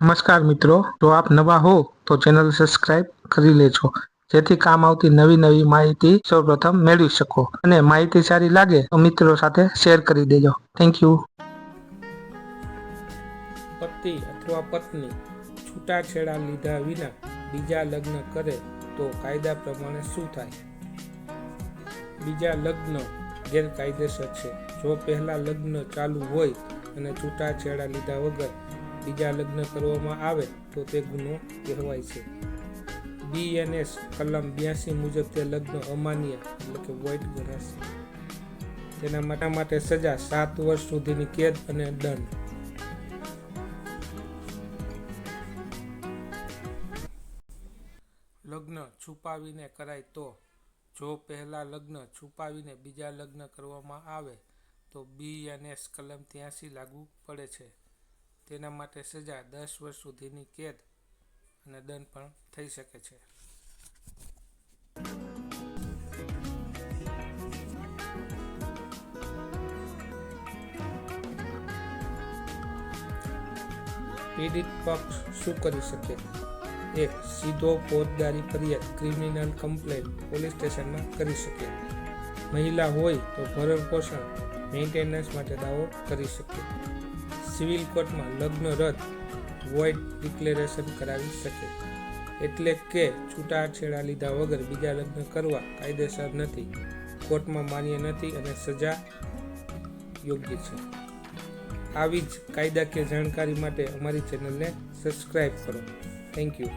નમસ્કાર મિત્રો, જો આપ નવા હો તો ચેનલ સબસ્ક્રાઇબ કરી લેજો જેથી કામ આવતી નવી માહિતી સૌપ્રથમ મેળવી શકો અને માહિતી સારી લાગે તો મિત્રો સાથે શેર કરી દેજો. Thank you. પતિ અથવા પત્ની છૂટાછેડા લીધા વિના બીજા લગ્ન કરે તો કાયદા પ્રમાણે શું થાય? બીજા લગ્ન ગેરકાયદેસર છે. જો પહેલા લગ્ન ચાલુ હોય અને છૂટાછેડા લીધા વગર બીજા લગ્ન કરવામાં આવે તો તે ગુનો કહેવાય છે. BNS કલમ 82 મુજબ તે લગ્ન અમાન્ય એટલે કે વોઇડ ગણાશે. તેના માટે સજા 7 વર્ષ સુધીની કેદ અને દંડ. લગ્ન છુપાવીને કરાય તો? જો પહેલા લગ્ન છુપાવીને બીજા લગ્ન કરવામાં આવે તો BNS કલમ 83 લાગુ પડે છે. તેના માટે સજા 10 વર્ષ સુધીની કેદ અને દંડ પણ થઈ શકે છે. પીડિત પક્ષ શું કરી શકે? 1. સીધો ફોજદારી ફરિયાદ ક્રિમિનલ કમ્પ્લેન્ટ પોલીસ સ્ટેશનમાં કરી શકે. મહિલા હોય તો ભરણ પોષણ મેન્ટેનન્સ માટે દાવો કરી શકે. સિવિલ કોર્ટમાં લગ્ન રદ વોઇડ ડિક્લેરેશન કરાવી શકે. એટલે કે છૂટાછેડા લીધા વગર બીજા લગ્ન કરવા કાયદેસર નથી, કોર્ટમાં માન્ય નથી અને સજા યોગ્ય છે. આવી જ કાયદાકીય જાણકારી માટે અમારી ચેનલને સબસ્ક્રાઇબ કરો. Thank you.